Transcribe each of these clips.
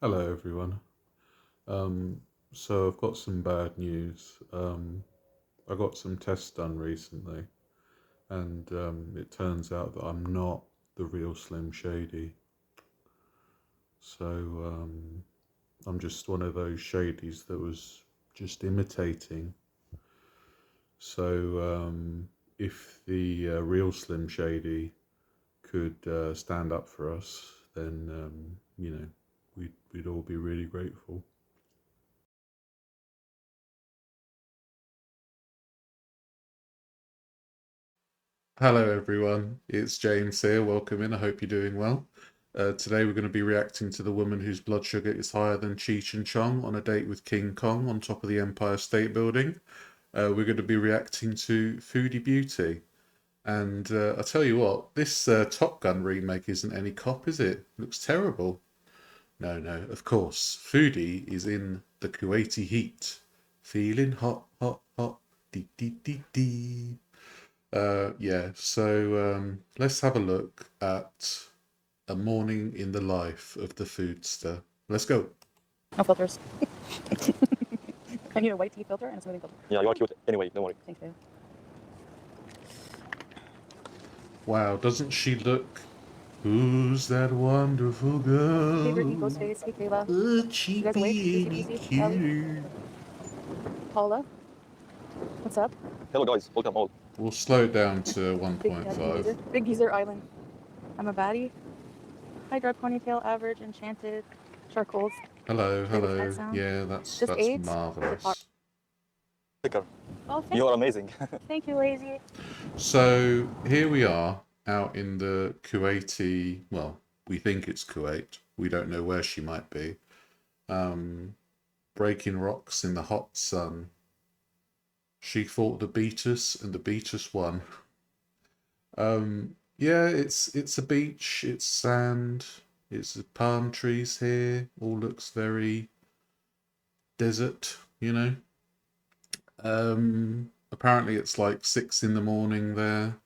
Hello everyone. Um, so I've got some bad news. I got some tests done recently, and it turns out that I'm not the real Slim Shady. So I'm just one of those shadies that was just imitating. So if the real Slim Shady could stand up for us, then we'd all be really grateful. Hello, everyone. It's James here. Welcome in. I hope you're doing well. Today, we're going to be reacting to the woman whose blood sugar is higher than Cheech and Chong on a date with King Kong on top of the Empire State Building. We're going to be reacting to Foodie Beauty. And I tell you what, this Top Gun remake isn't any cop, is it? Looks terrible. No, no, of course. Foodie is in the Kuwaiti heat. Feeling hot, hot, hot. Dee, dee, dee, dee. Yeah, so let's have a look at a morning in the life of the foodster. Let's go. No filters. I need a white tea filter and a smoothing filter. Yeah, you are cute anyway, don't worry. Thank you. Wow, doesn't she look? Who's that wonderful girl? Favorite Nico's face. Hey, Kayla. A You guys awake? cheapy Easy and peasy. Ellie. cute. Paula. What's up? Hello guys, welcome all. We'll slow it down to Big Geezer. 1.5. Big Geezer Island. I'm a baddie. High dread ponytail, average, enchanted, charcoals. Hello, Favorite hello. cat sound? Yeah, that's Just AIDS? marvelous. Sticker. Oh, You are amazing. thank you, lazy. So here we are out in the Kuwaiti, well, we think it's Kuwait. We don't know where she might be. Breaking rocks in the hot sun. She fought the Beatus and the Beatus won. Yeah, it's a beach, it's sand, it's palm trees here, all looks very desert, you know. Apparently it's like 6 in the morning there,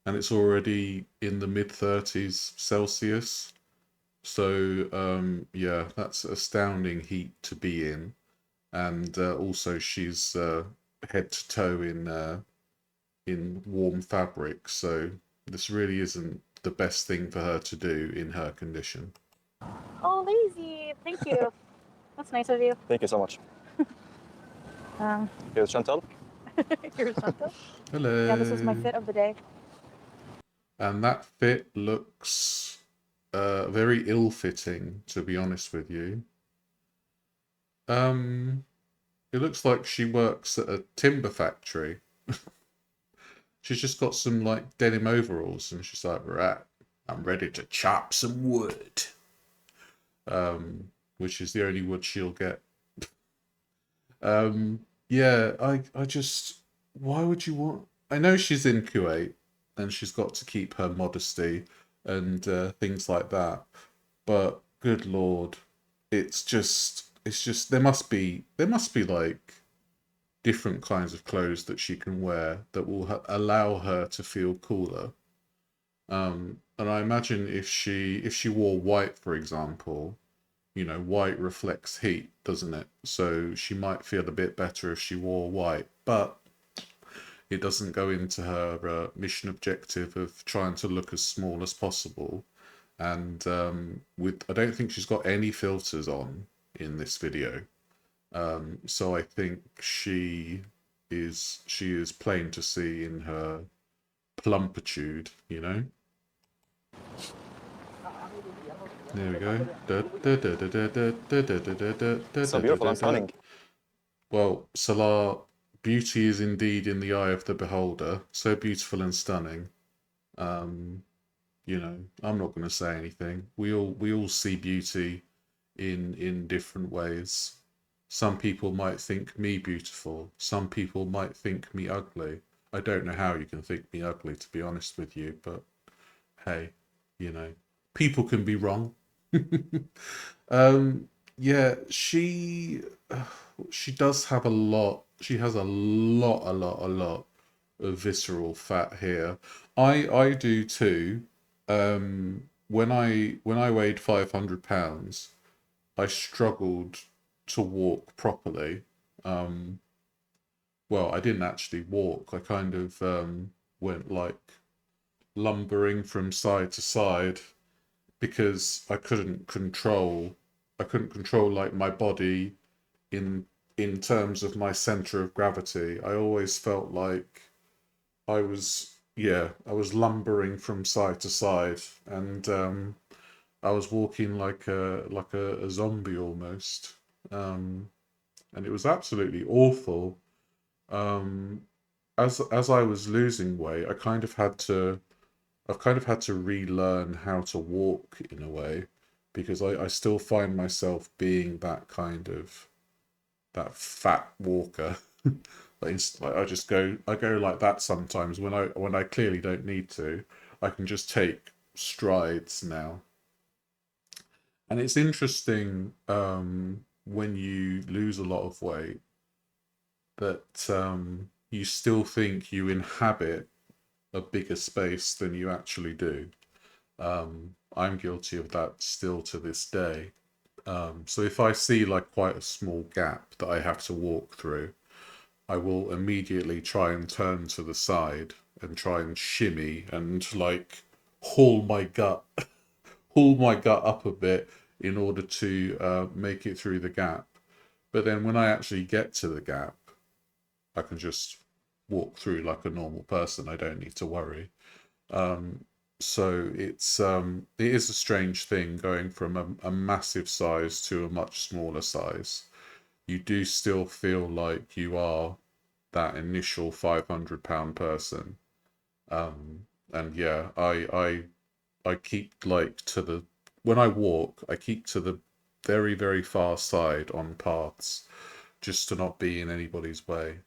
and it's already in the mid 30s Celsius. So yeah, that's astounding heat to be in. And also she's head to toe in warm fabric, so this really isn't the best thing for her to do in her condition. Oh, lazy. Thank you. That's nice of you. Thank you so much. Here's Chantal. Here's Chantal. Hello. Yeah, this is my fit of the day. And that fit looks very ill-fitting, to be honest with you. It looks like she works at a timber factory. She's just got some like denim overalls, and she's like, "Right, I'm ready to chop some wood," which is the only wood she'll get. Yeah, I just, why would you want? I know she's in Kuwait, and she's got to keep her modesty and things like that. But good lord, it's just there must be like different kinds of clothes that she can wear that will allow her to feel cooler. And I imagine if she wore white, for example, white reflects heat, doesn't it? So she might feel a bit better if she wore white, but it doesn't go into her mission objective of trying to look as small as possible. And I don't think she's got any filters on in this video. So I think she is plain to see in her plumpitude, you know? There we go. So beautiful and stunning. Well, Salah, beauty is indeed in the eye of the beholder. So beautiful and stunning. I'm not going to say anything. We all see beauty in different ways. Some people might think me beautiful. Some people might think me ugly. I don't know how you can think me ugly, to be honest with you, but hey, people can be wrong. Yeah, she does have a lot. She has a lot of visceral fat here. I do too. When I weighed 500 pounds, I struggled to walk properly. Well, I didn't actually walk. I kind of went like lumbering from side to side because I couldn't control like my body in in terms of my center of gravity. I always felt like I was lumbering from side to side, and I was walking like a zombie almost. And it was absolutely awful. Um, as I was losing weight, I've kind of had to relearn how to walk in a way, because I still find myself being that fat walker. Like I go like that sometimes when I clearly don't need to. I can just take strides now. And it's interesting, when you lose a lot of weight, that you still think you inhabit a bigger space than you actually do. I'm guilty of that still to this day. So if I see like quite a small gap that I have to walk through, I will immediately try and turn to the side and try and shimmy and like haul my gut pull my gut up a bit in order to make it through the gap. But then when I actually get to the gap, I can just walk through like a normal person. I don't need to worry. Um, so it is a strange thing going from a massive size to a much smaller size. You do still feel like you are that initial 500-pound person. And yeah, I keep like to the when I walk, I keep to the very, very far side on paths just to not be in anybody's way.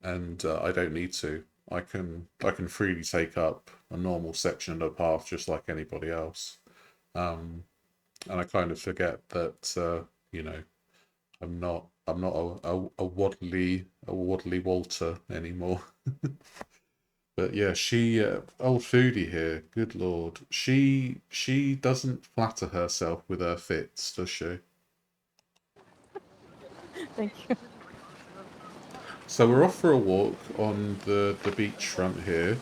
And I don't need to. I can freely take up a normal section of the path just like anybody else. Um, and I kind of forget that you know I'm not a waddly Walter anymore. But yeah, old foodie here. Good lord, she doesn't flatter herself with her fits, does she? Thank you. So we're off for a walk on the beachfront here.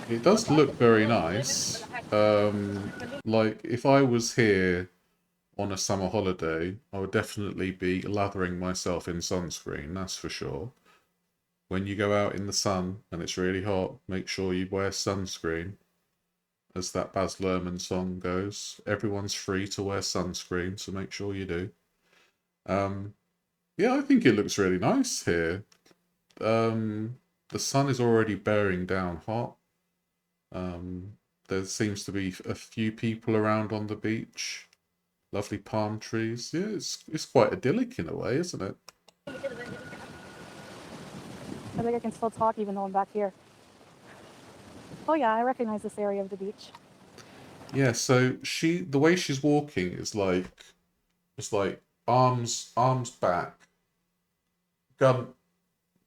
It does look very nice. Like if I was here on a summer holiday, I would definitely be lathering myself in sunscreen. That's for sure. When you go out in the sun and it's really hot, make sure you wear sunscreen. As that Baz Luhrmann song goes, everyone's free to wear sunscreen, so make sure you do. Um, yeah, I think it looks really nice here. The sun is already bearing down hot. There seems to be a few people around on the beach. Lovely palm trees. Yeah, it's quite idyllic in a way, isn't it? I think I can still talk even though I'm back here. Oh yeah, I recognize this area of the beach. Yeah, so the way she's walking is like it's like arms back, gun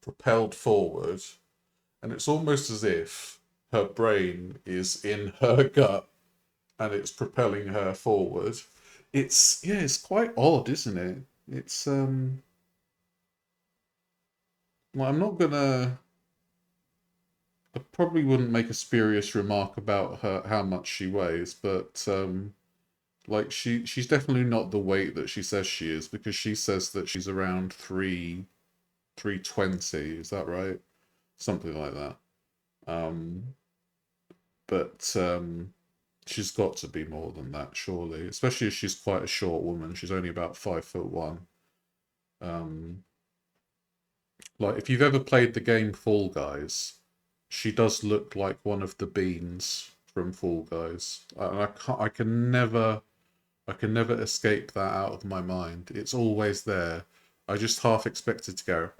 propelled forward, and it's almost as if her brain is in her gut and it's propelling her forward. It's quite odd, isn't it? It's well, I probably wouldn't make a spurious remark about her how much she weighs, but like she's definitely not the weight that she says she is, because she says that she's around 320, is that right? Something like that. But she's got to be more than that, surely. Especially as she's quite a short woman. She's only about 5'1". Um, like if you've ever played the game Fall Guys, she does look like one of the beans from Fall Guys. And I can never escape that out of my mind. It's always there. I just half expected to go.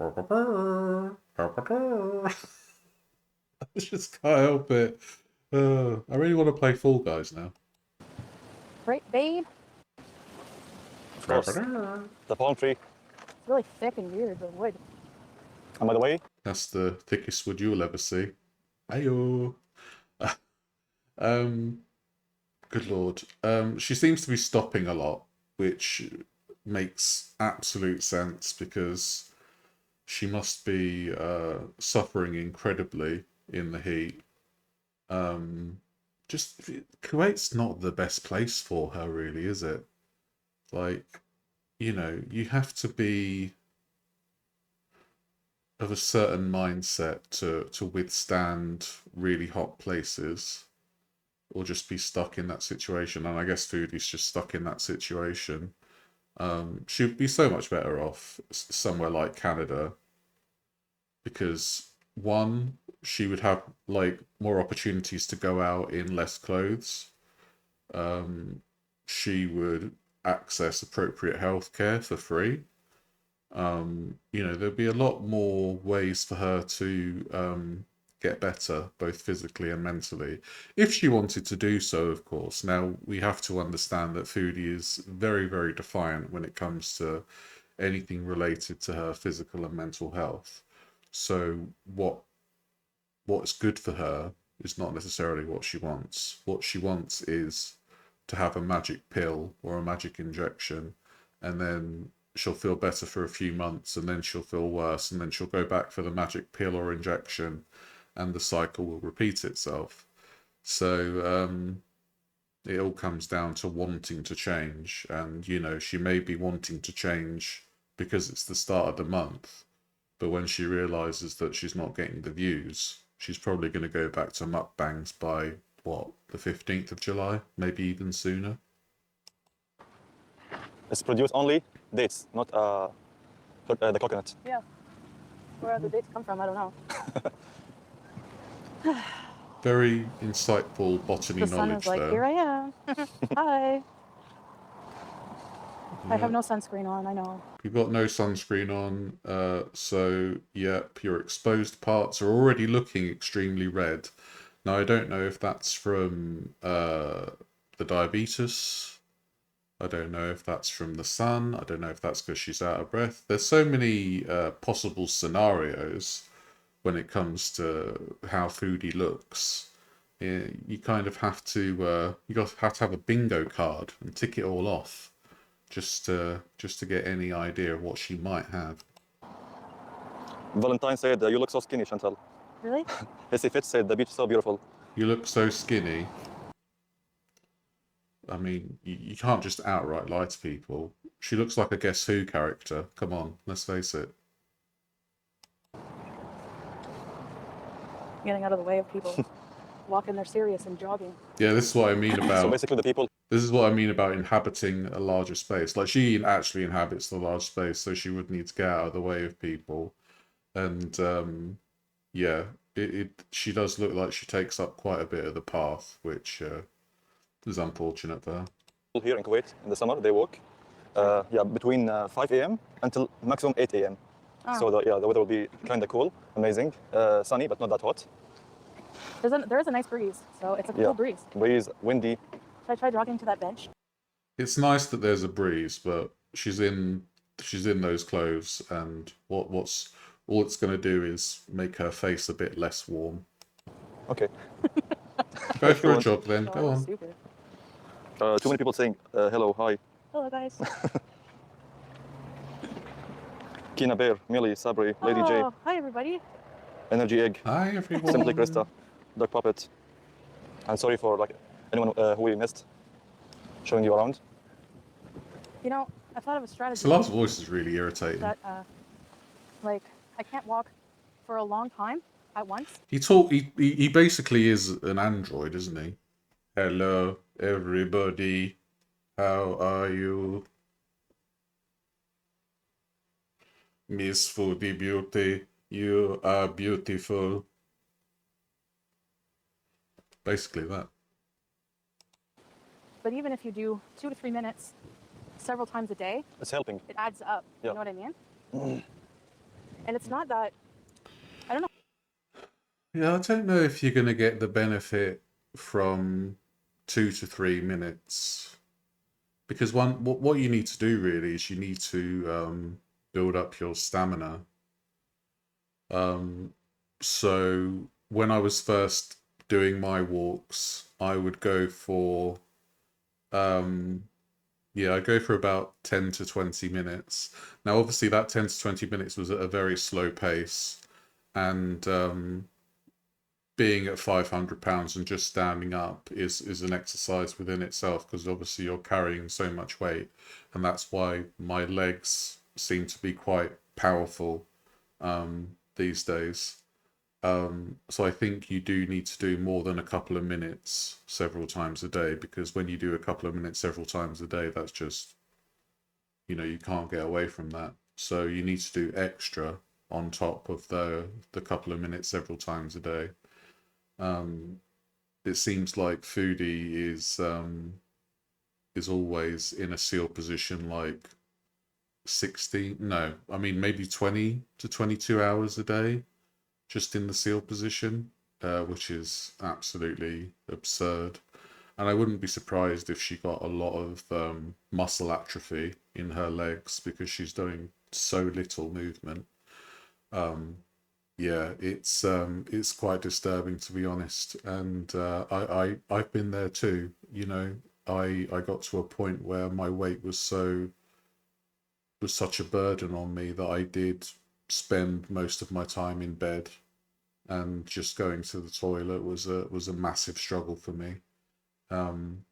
I just can't help it. I really want to play Fall Guys now. Right, babe? Of course. The palm tree. It's really thick and weird, the wood. And by the way, That's the thickest wood you'll ever see. Ayo. Um, good lord. She seems to be stopping a lot, which makes absolute sense because she must be suffering incredibly in the heat. Just Kuwait's not the best place for her, really, is it? Like, you have to be of a certain mindset to withstand really hot places or just be stuck in that situation. And I guess Foodie's just stuck in that situation. She'd be so much better off somewhere like Canada because one, she would have like more opportunities to go out in less clothes. She would access appropriate healthcare for free. There'd be a lot more ways for her to get better, both physically and mentally, if she wanted to do so, of course. Now, we have to understand that Foodie is very, very defiant when it comes to anything related to her physical and mental health. So what's good for her is not necessarily what she wants. What she wants is to have a magic pill or a magic injection, and then she'll feel better for a few months, and then she'll feel worse, and then she'll go back for the magic pill or injection, and the cycle will repeat itself. So it all comes down to wanting to change, and she may be wanting to change because it's the start of the month, but when she realizes that she's not getting the views, she's probably going to go back to mukbangs by what, the 15th of July, maybe even sooner. It's produced only dates, not the coconut. Yeah. Where the dates come from, I don't know. Very insightful botany The sun knowledge is like, there. here I am. Hi. I have Yeah. no sunscreen on, I know. You've got no sunscreen on, so yep, your exposed parts are already looking extremely red. Now, I don't know if that's from the diabetes. I don't know if that's from the sun. I don't know if that's because she's out of breath. There's so many possible scenarios when it comes to how Foodie looks. You kind of have to have a bingo card and tick it all off, just to get any idea of what she might have. Valentine said, you look so skinny, Chantal. Really? Hissy Fitz said, the beach is so beautiful. You look so skinny. I mean, you can't just outright lie to people. She looks like a Guess Who character. Come on, let's face it. Getting out of the way of people. Walking there serious and jogging. Yeah, this is what I mean about. So basically the people. This is what I mean about inhabiting a larger space. Like, she actually inhabits the large space, so she would need to get out of the way of people. And yeah, she does look like she takes up quite a bit of the path, which is unfortunate for her. Here in Kuwait in the summer they walk between 5 a.m. until maximum 8 a.m. So the weather will be kind of cool, amazing, sunny but not that hot. There is a nice breeze, so it's a cool breeze. Breeze, windy. Should I try jogging to that bench? It's nice that there's a breeze, but she's in those clothes, and what's all it's going to do is make her face a bit less warm. Okay. Go for a jog then. Go on. Stupid. Too many people saying hello, hi. Hello, guys. Kina Bear, Millie, Sabri, Lady J, Hi, everybody. Energy Egg, Hi everyone. Simply Krista, Dog Puppet. And sorry for anyone who we missed showing you around. I thought of a strategy. Salad's voice is really irritating. That, I can't walk for a long time at once. He basically is an android, isn't he? Hello, everybody. How are you? Miss Foodie Beauty, you are beautiful. Basically that. But even if you do 2 to 3 minutes several times a day, It's helping. it adds up. Yeah. You know what I mean? And it's not that, I don't know. Yeah, I don't know if you're going to get the benefit from 2 to 3 minutes. Because what you need to do really is you need to build up your stamina. So when I was first doing my walks, I would go for Yeah, I go for about 10 to 20 minutes. Now, obviously, that 10 to 20 minutes was at a very slow pace, and being at 500 pounds and just standing up is an exercise within itself because obviously you're carrying so much weight, and that's why my legs seem to be quite powerful these days. So I think you do need to do more than a couple of minutes several times a day, because when you do a couple of minutes several times a day, that's just, you can't get away from that. So you need to do extra on top of the couple of minutes several times a day. It seems like Foodie is always in a seal position, like 60, no, I mean maybe 20 to 22 hours a day just in the seal position, which is absolutely absurd. And I wouldn't be surprised if she got a lot of muscle atrophy in her legs because she's doing so little movement. Yeah, it's quite disturbing, to be honest. And I've been there too. I got to a point where my weight was such a burden on me that I did spend most of my time in bed, and just going to the toilet was a massive struggle for me. Um,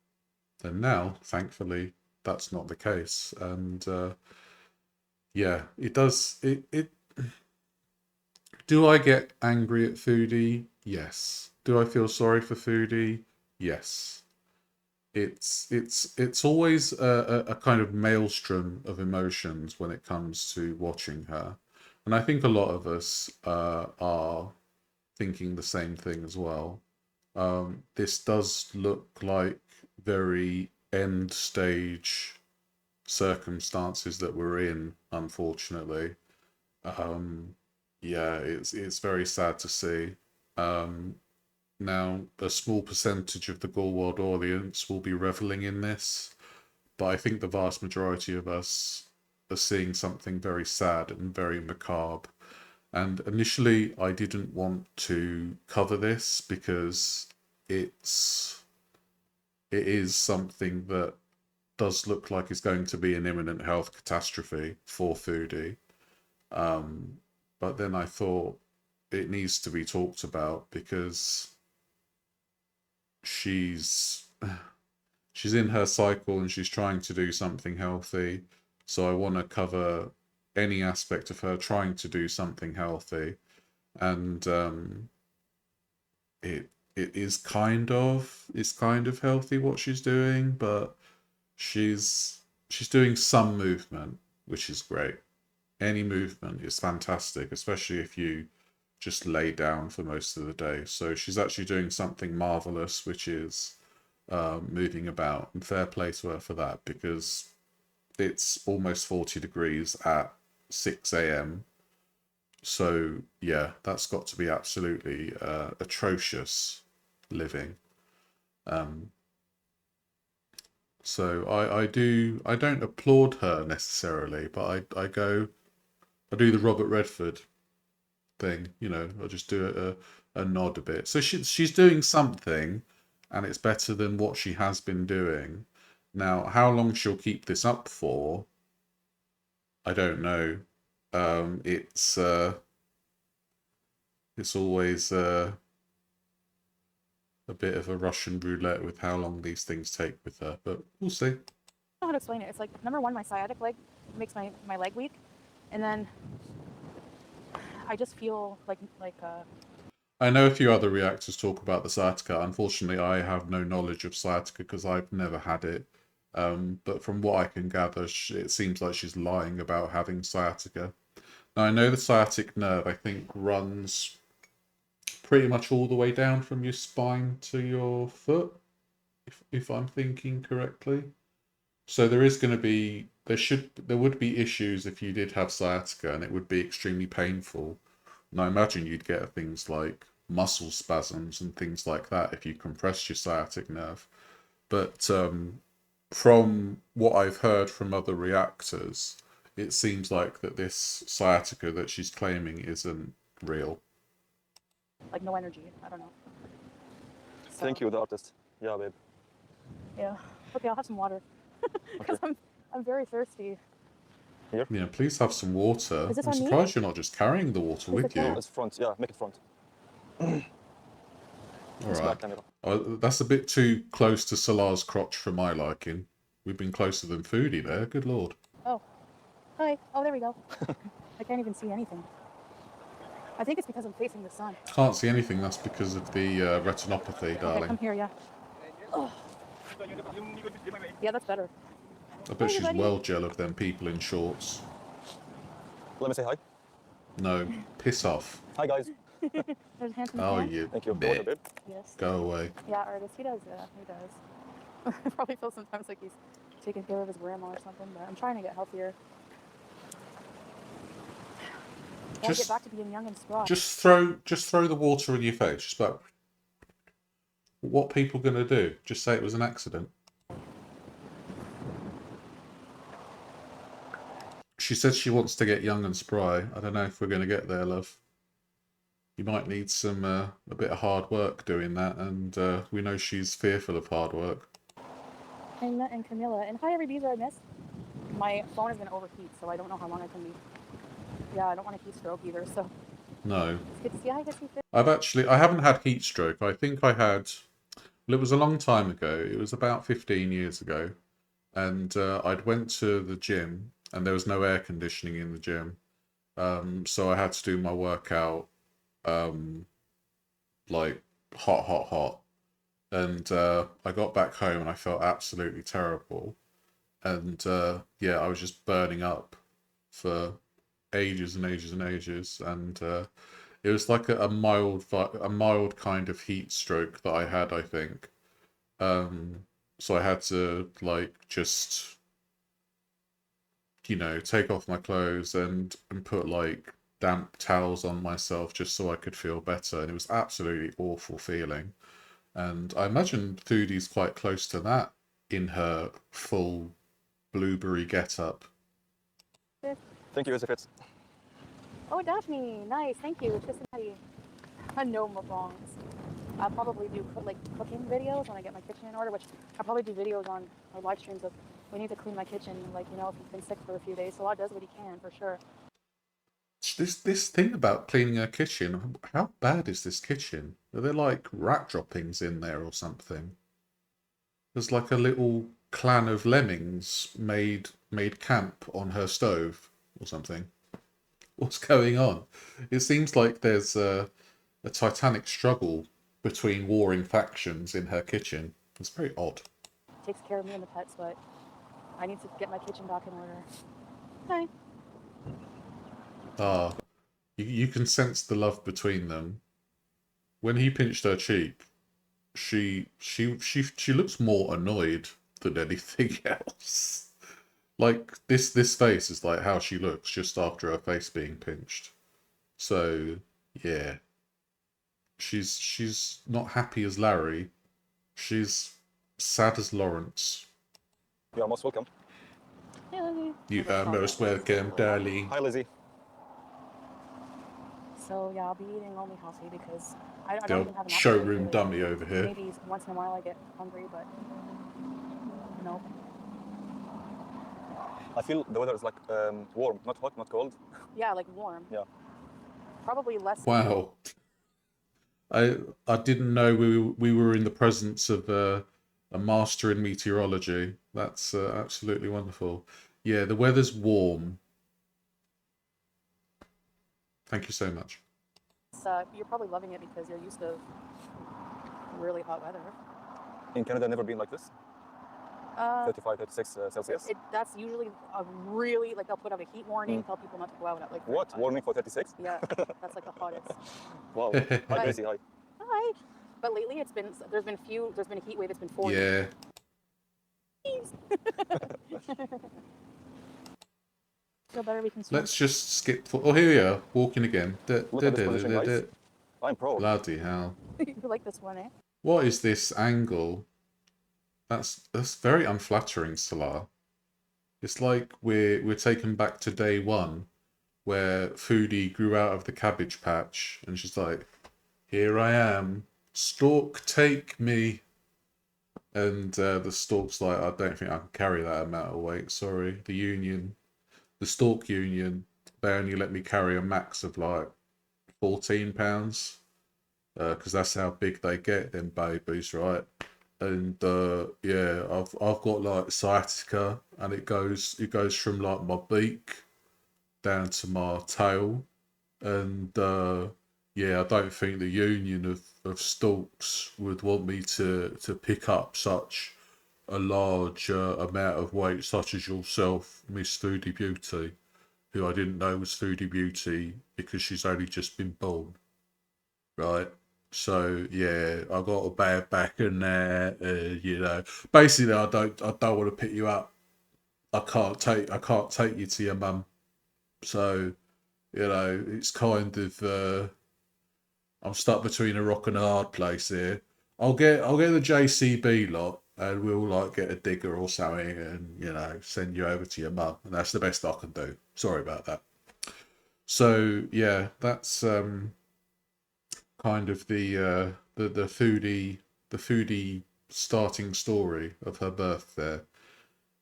and now, thankfully, that's not the case. And yeah, it does. It Do I get angry at Foodie? Yes. Do I feel sorry for Foodie? Yes. It's always a kind of maelstrom of emotions when it comes to watching her, and I think a lot of us are thinking the same thing as well. This does look like very end stage circumstances that we're in, unfortunately. Um, yeah, it's very sad to see. Um, Now, a small percentage of the Gore World audience will be reveling in this, but I think the vast majority of us are seeing something very sad and very macabre. And initially, I didn't want to cover this because it's it is something that does look like it's going to be an imminent health catastrophe for Foodie. Um, but then I thought it needs to be talked about because she's she's in her cycle and she's trying to do something healthy. So I want to cover any aspect of her trying to do something healthy, and it is kind of healthy what she's doing, but she's doing some movement, which is great. Any movement is fantastic, especially if you just lay down for most of the day. So she's actually doing something marvelous, which is moving about, and fair play to her for that, because it's almost 40 degrees at 6 a.m. So yeah, that's got to be absolutely atrocious living. Um, so I don't applaud her necessarily, but I do the Robert Redford thing, I just do a nod a bit. So she's doing something, and it's better than what she has been doing. Now, how long she'll keep this up for, I don't know. It's always a bit of a Russian roulette with how long these things take with her, but we'll see. I don't know how to explain it. It's like, number one, my sciatic leg makes my leg weak, and then I just feel like I know a few other reactors talk about the sciatica. Unfortunately, I have no knowledge of sciatica because I've never had it. But from what I can gather, it seems like she's lying about having sciatica. Now, I know the sciatic nerve, I think, runs pretty much all the way down from your spine to your foot, if I'm thinking correctly. So there would be issues if you did have sciatica, and it would be extremely painful. And I imagine you'd get things like muscle spasms and things like that if you compress your sciatic nerve. But from what I've heard from other reactors, it seems like that this sciatica that she's claiming isn't real. like no energy. I don't know. So, Thank you, the artist. Yeah, babe. yeah. Okay, I'll have some water. because I'm very thirsty. Here. Yeah, please have some water. Is this I'm on me? surprised you're not just carrying the water Where's with the you. cat? It's front. Yeah, make it front. All It's right. back camera. Oh, that's a bit too close to Salar's crotch for my liking. We've been closer than Foodie there. Good lord. Oh, hi. Oh, there we go. I can't even see anything. I think it's because I'm facing the sun. Can't see anything. That's because of the retinopathy, Okay, darling. come here, yeah. Oh. Yeah, that's better. I bet Hey, she's buddy. well jealous of them people in shorts. Let me say hi. No, piss off. Hi guys. There's handsome Oh, Sam. you Thank you. The water, bit. babe. Yes. Go away. Yeah, artist. He does. He does. I probably feel sometimes like he's taking care of his grandma or something, but I'm trying to get healthier. Gotta get back to being young and spry. Just throw the water in your face. Just like, what people gonna do? Just say it was an accident. She says she wants to get young and spry. I don't know if we're gonna get there, love. You might need some a bit of hard work doing that, and we know she's fearful of hard work. Hey, Nut and Camilla. And hi, every beezer I missed. My phone is going to overheat, so I don't know how long I can be. Yeah, I don't want a heat stroke either, so No. it's good to see. Hi, Kissy Fit. I haven't had heat stroke. I think I had, well, it was a long time ago. It was about 15 years ago. And I'd went to the gym, and there was no air conditioning in the gym. So I had to do my workout, like hot. And I got back home and I felt absolutely terrible. And yeah, I was just burning up for ages and ages and ages. And it was like a mild kind of heat stroke that I had, I think. So I had to like just, take off my clothes and put like damp towels on myself just so I could feel better. And it was absolutely awful feeling. And I imagine Foodie's quite close to that in her full blueberry get-up. Thank you, Yusuf. Oh, Daphne. Nice. Thank you. Cincinnati. No wrongs. I'll probably do cooking videos when I get my kitchen in order, which I'll probably do videos on or live streams of we need to clean my kitchen, like, if he's been sick for a few days. So Allah does what he can, for sure. This thing about cleaning her kitchen, how bad is this kitchen? Are there like rat droppings in there or something? There's like a little clan of lemmings made camp on her stove or something. What's going on? It seems like there's a titanic struggle between warring factions in her kitchen. It's very odd. Takes care of me and the pets, but I need to get my kitchen back in order. Hi. Ah, you can sense the love between them. When he pinched her cheek, she looks more annoyed than anything else. Like this face is like how she looks just after her face being pinched. So yeah, she's not happy as Larry. She's sad as Lawrence. You are most welcome. Hey, Lizzie. You are most welcome, darling. Hi, Lizzie. So yeah, I'll be eating only healthy because I The don't old even have an showroom appetite, really. dummy over here. Maybe once in a while I get hungry, but no. I feel the weather is like warm, not hot, not cold. Yeah, like warm. Yeah. Probably less. Wow. I didn't know we were in the presence of a master in meteorology. That's absolutely wonderful. Yeah, the weather's warm. Thank you so much. You're probably loving it because you're used to really hot weather. In Canada, never been like this. 35, 36 Celsius. That's usually a really, like, they'll put out a heat warning, tell people not to go out at like. What? Warning for 36? Yeah, that's like the hottest. Wow. Hi, Gracie. Hi. Hi. But lately there's been a heat wave. It's been 40. Yeah. Feel better, we can swim. Let's just skip. Oh, here we are, walking again. Look at this position, guys. I'm proud. Bloody hell! You like this one, eh? What is this angle? That's very unflattering, Salah. It's like we're taken back to day one, where Foodie grew out of the cabbage patch, and she's like, "Here I am, stork, take me." And the stork's like, I don't think I can carry that amount of weight. Sorry. The stork union, they only let me carry a max of like 14 pounds. Because that's how big they get, them babies, right? And yeah, I've got like sciatica, and it goes from like my beak down to my tail, and yeah, I don't think the union of stalks would want me to pick up such a large amount of weight, such as yourself, Miss Foodie Beauty, who I didn't know was Foodie Beauty because she's only just been born, right? So yeah, I got a bad back in there. Basically, I don't want to pick you up. I can't take you to your mum. So it's kind of I'm stuck between a rock and a hard place here. I'll get the JCB lot, and we'll like get a digger or something, and send you over to your mum, and that's the best I can do. Sorry about that. So yeah, that's kind of the foodie starting story of her birth there.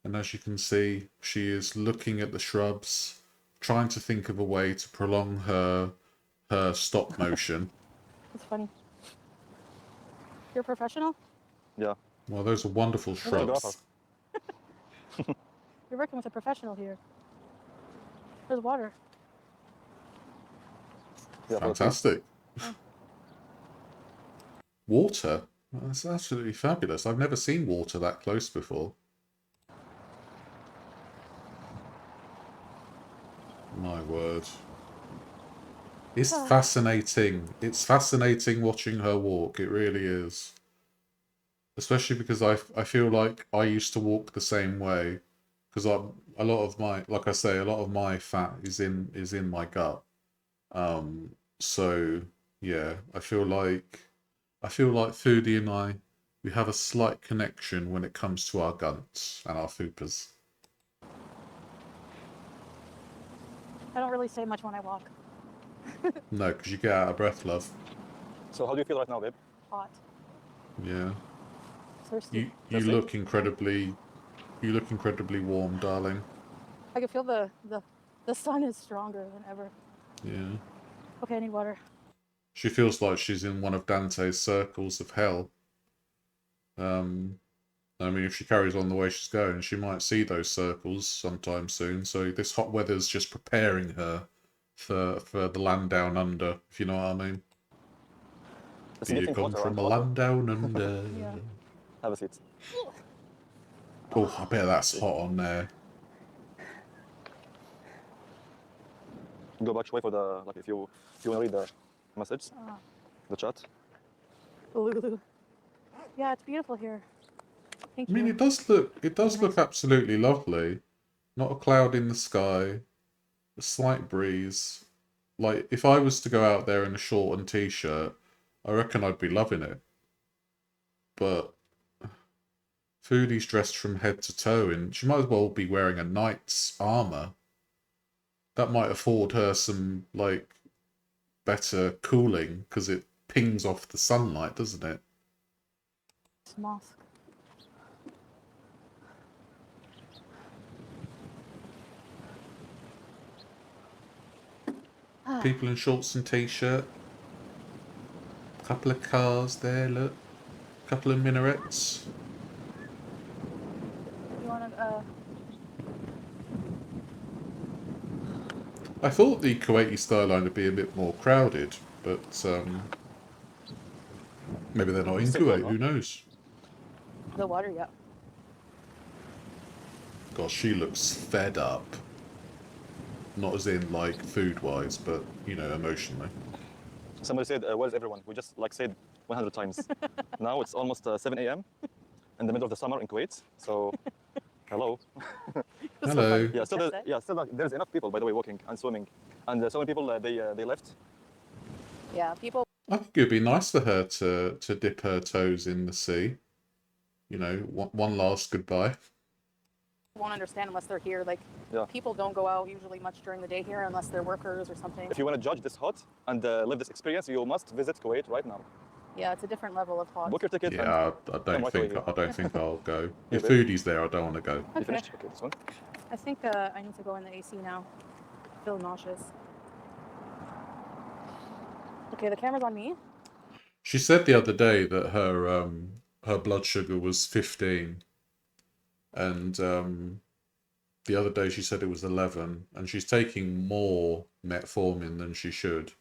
And as you can see, she is looking at the shrubs, trying to think of a way to prolong her stop motion. It's funny. You're a professional? Yeah. Well, those are wonderful Photographer. shrubs. You're working with a professional here. There's water. Yeah, for the trees. Fantastic. Oh. Water. Well, that's absolutely fabulous. I've never seen water that close before. My word. It's fascinating. It's fascinating watching her walk. It really is. Especially because I feel like I used to walk the same way. Because a lot of my, like I say, a lot of my fat is in my gut. So yeah, I feel like Foodie and I, we have a slight connection when it comes to our guts and our fupas. I don't really say much when I walk. No, because you get out of breath, love. So how do you feel right now, babe? Hot. Yeah. Thirsty. You Thirsty? look incredibly warm, darling. I can feel the sun is stronger than ever. Yeah. Okay, I need water. She feels like she's in one of Dante's circles of hell. I mean, if she carries on the way she's going, she might see those circles sometime soon. So this hot weather's just preparing her for the land down under, if you know what I mean. It's Do you getting come hotter and from a hotter. land down under? Yeah. Have a seat. Oh, I bet that's hot on there. Go back way for the like if you want to read the message, the chat. Ooh. Yeah, it's beautiful here. Thank I mean, you. it does look absolutely lovely. Not a cloud in the sky, a slight breeze. Like, if I was to go out there in a short and t-shirt, I reckon I'd be loving it. But Foodie's dressed from head to toe, and she might as well be wearing a knight's armor. That might afford her some, like, better cooling, because it pings off the sunlight, doesn't it? It's mosque. People in shorts and t-shirt. Couple of cars there, look. Couple of minarets. You wanna I thought the Kuwaiti skyline would be a bit more crowded, but maybe they're not in Still cold, Kuwait, no? who knows? the water, yeah. Gosh, she looks fed up. Not as in, like, food-wise, but, emotionally. Somebody said, "Where's everyone?" We just like said 100 times. Now it's almost 7 a.m. in the middle of the summer in Kuwait. So, hello. It's so Hello. funny. Yeah, still, Just said. yeah, still, there's enough people by the way walking and swimming, and so many people they left. Yeah, people I think it'd be nice for her to dip her toes in the sea. One last goodbye. won't understand unless they're here. Like, Yeah. people don't go out usually much during the day here unless they're workers or something. If you want to judge this hot and live this experience, you must visit Kuwait right now. Yeah, it's a different level of hot. Book your ticket and Yeah, I come don't right away think here. I'll go. Here, If babe. Foodie's there, I don't want to go. You Okay. finished? Okay, this one. I think I need to go in the AC now. I feel nauseous. Okay, the camera's on me. She said the other day that her blood sugar was 15, and the other day she said it was 11, and she's taking more metformin than she should.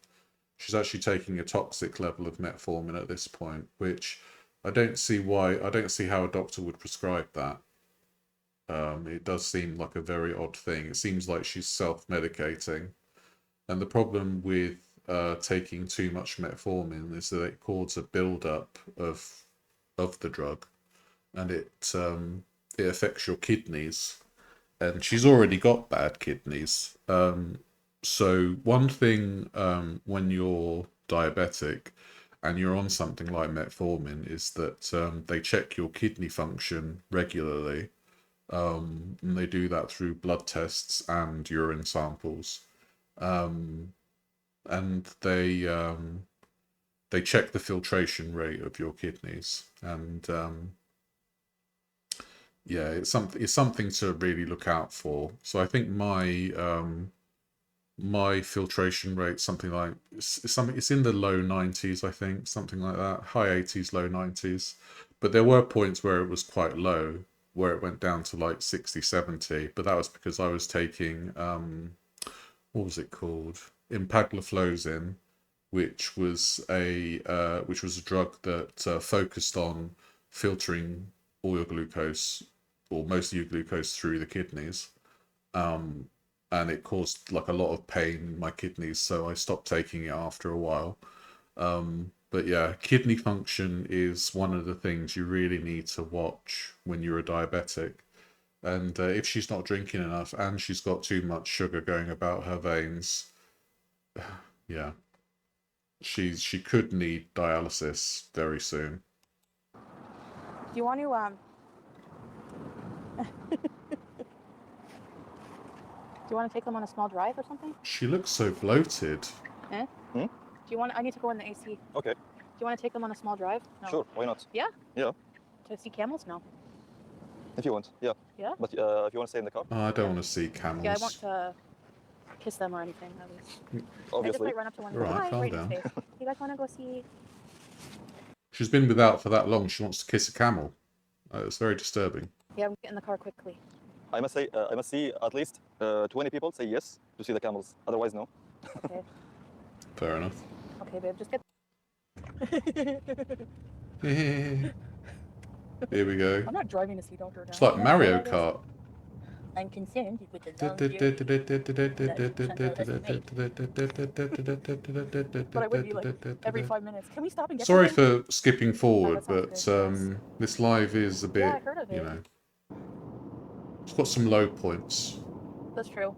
She's actually taking a toxic level of metformin at this point, which I don't see how a doctor would prescribe that. It does seem like a very odd thing. It seems like she's self-medicating. And the problem with taking too much metformin is that it causes a build-up of the drug, and it affects your kidneys. And she's already got bad kidneys. So one thing when you're diabetic and you're on something like metformin is that they check your kidney function regularly. And they do that through blood tests and urine samples. And they check the filtration rate of your kidneys. And yeah, it's something to really look out for. So I think my filtration rate something like it's in the low 90s, I think, something like that, high 80s, low 90s. But there were points where it was quite low, where it went down to like 60, 70. But that was because I was taking what was it called, empagliflozin, which was a drug that focused on filtering all your glucose, or most of your glucose, through the kidneys. And it caused like a lot of pain in my kidneys, so I stopped taking it after a while. But yeah, kidney function is one of the things you really need to watch when you're a diabetic. And if she's not drinking enough and she's got too much sugar going about her veins, yeah, she could need dialysis very soon. Do you want to do you want to take them on a small drive or something? She looks so bloated. Eh? Hmm? Do you want? I need to go in the AC. Okay. Do you want to take them on a small drive? No. Sure. Why not? Yeah? Yeah. To see camels? No. If you want. Yeah. Yeah? But if you want to stay in the car. Oh, I don't want to see camels. Yeah, I want to kiss them or anything, at least. I just Obviously. might run up to one and Right, go, hi, calm right in down. his face. You guys want to go see? She's been without for that long. She wants to kiss a camel. It's very disturbing. Yeah, get in the car quickly. I must see at least 20 people say yes to see the camels. Otherwise, no. Okay. Fair enough. Okay, babe, just get. Here we go. I'm not driving to see Dr. It's like Mario Kart. I'm concerned with the But I would be like every 5 minutes. Can we stop and get Sorry something? for skipping forward, that sounds but good, yes. this live is a bit, Yeah, I heard of it. you know, it's got some low points. That's true.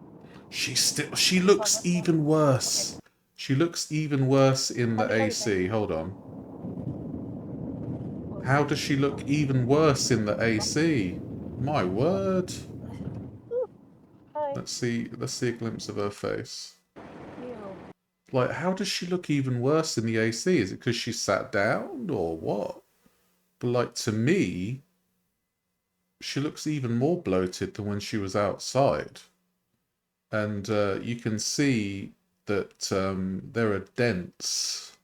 She looks even worse. She looks even worse in the AC. Hold on. How does she look even worse in the AC? My word. Hi. Let's see a glimpse of her face. Ew. Like, how does she look even worse in the AC? Is it because she sat down or what? But like, to me, she looks even more bloated than when she was outside. And you can see that there are dents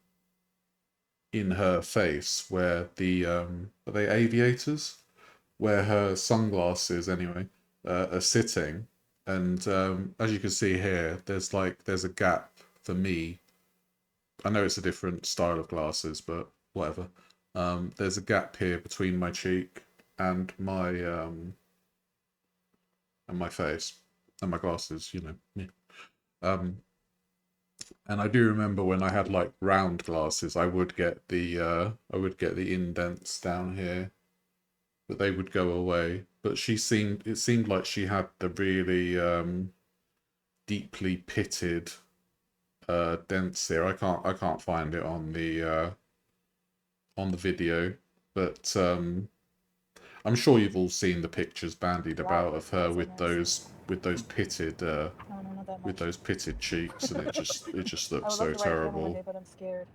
in her face where the are they aviators? Where her sunglasses, anyway, are sitting. And as you can see here, there's a gap for me. I know it's a different style of glasses, but whatever. There's a gap here between my cheek and my face and my glasses, you know. Yeah. And I do remember when I had like round glasses, I would get the indents down here, but they would go away. But it seemed like she had the really deeply pitted dents here. I can't find it on the video, but I'm sure you've all seen the pictures bandied about of her with those pitted with those pitted cheeks, and it just looks so terrible. But I'm scared.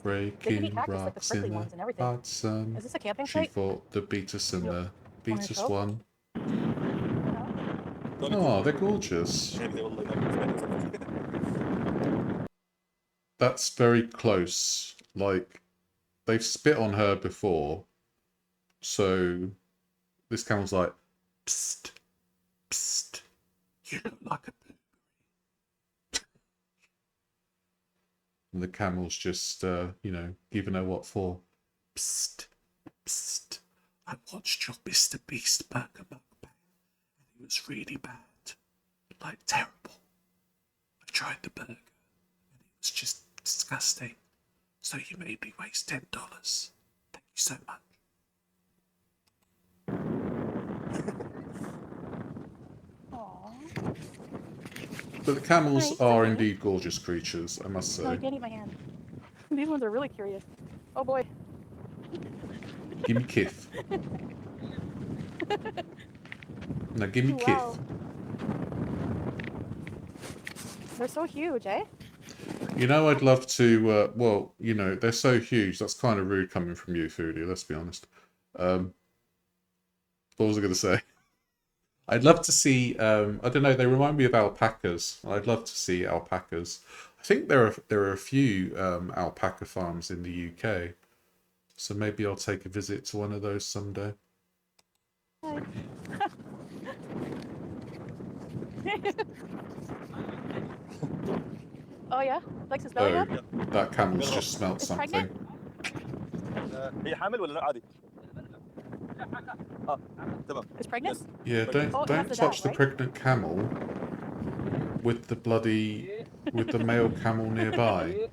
They can eat Breaking cactus, like the rocks in prickly the ones and everything. hot sun. Is this a camping She site? fought the Beatus and the Beatus show? won. Yeah. Oh, they're gorgeous. That's very close. Like, they've spit on her before. So, this camel's like, psst, psst, you look like a blueberry. And the camel's just, you know, giving her what for. Psst, psst, I watched your Mr. Beast burger mukbang, and it was really bad. Like, terrible. I tried the burger, and it was just disgusting. So you made me waste $10. Thank you so much. Aww. But the camels Nice, are okay. indeed gorgeous creatures, I must No, say. you can't eat my hand. These ones are really curious. Oh boy. Gimme Kith. Now gimme Kith. Wow. They're so huge, eh? You know, I'd love to, well, you know, they're so huge, that's kind of rude coming from you, Foodie, let's be honest. What was I going to say? I'd love to see, I don't know, they remind me of alpacas. I'd love to see alpacas. I think there are a few alpaca farms in the UK. So maybe I'll take a visit to one of those someday. Hi. Oh yeah? Likes his belly up? That camel's just smelt It's something. pregnant? هي حامل ولا لا عادي؟ تمام. It's pregnant? Yeah, Oh, don't that's the touch dad, the right? pregnant camel with the male camel nearby.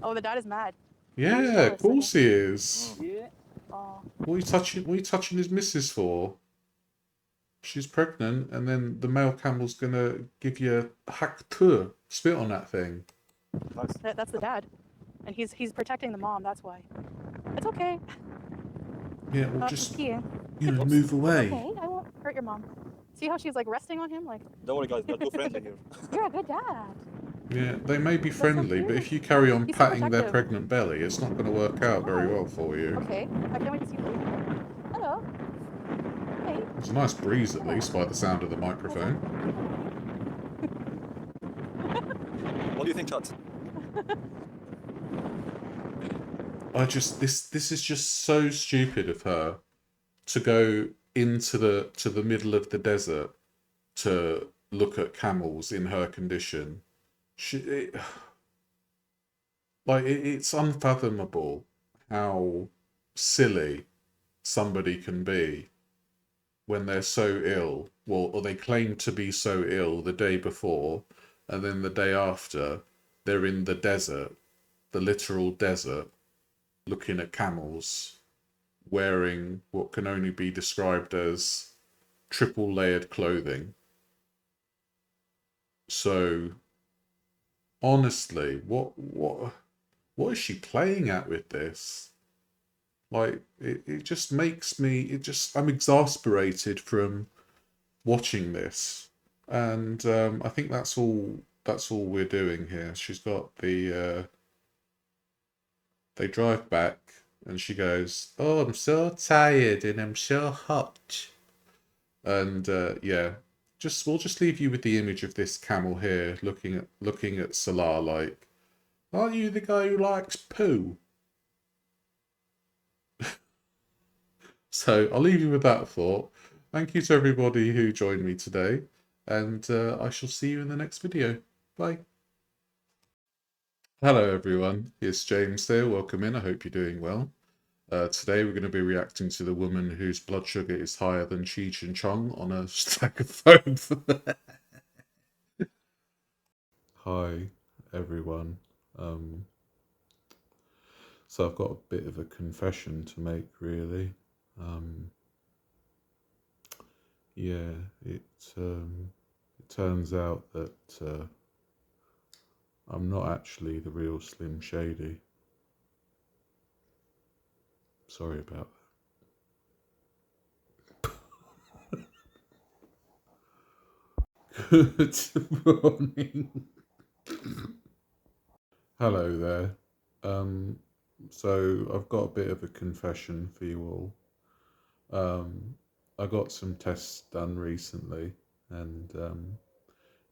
Oh, the dad is mad. Yeah, of jealous, course he is. Oh. What are you touching his missus for? She's pregnant, and then the male camel's gonna give you a haktur, spit on that thing. Nice. That's the dad. And he's protecting the mom, that's why. It's okay. Yeah, well, She's just, peeing. you know, move away. Okay, I won't hurt your mom. See how she's like resting on him? Like, Don't worry, guys. They're too friendly here. you're a good dad. Yeah, they may be so friendly, but cute. if you carry on He's so patting their protective. pregnant belly, it's not going to work out very well for you. Okay, I can't wait to see food. Hello. Hey. There's a nice breeze, at least, by the sound of the microphone. What do you think, chat? This is just so stupid of her to go into the middle of the desert to look at camels in her condition. It's unfathomable how silly somebody can be when they're so ill, well, or they claim to be so ill the day before, and then the day after, they're in the desert, the literal desert, looking at camels, wearing what can only be described as triple layered clothing. So, honestly, what is she playing at with this? Like, it just makes me, I'm exasperated from watching this. And I think that's all we're doing here. She's got the, they drive back and she goes, oh, I'm so tired and I'm so hot. And yeah, we'll just leave you with the image of this camel here looking at Salah like, aren't you the guy who likes poo? So I'll leave you with that thought. Thank you to everybody who joined me today, and I shall see you in the next video. Bye. Hello everyone, it's James here. Welcome in. I hope you're doing well. Today we're going to be reacting to the woman whose blood sugar is higher than Cheech and Chong on a stack of phones. Hi everyone. So I've got a bit of a confession to make, really. Yeah, it turns out that I'm not actually the real Slim Shady. Sorry about that. Good morning. Hello there. So I've got a bit of a confession for you all. I got some tests done recently, and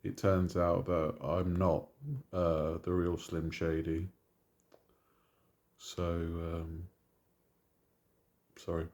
it turns out that I'm not the real Slim Shady. So sorry.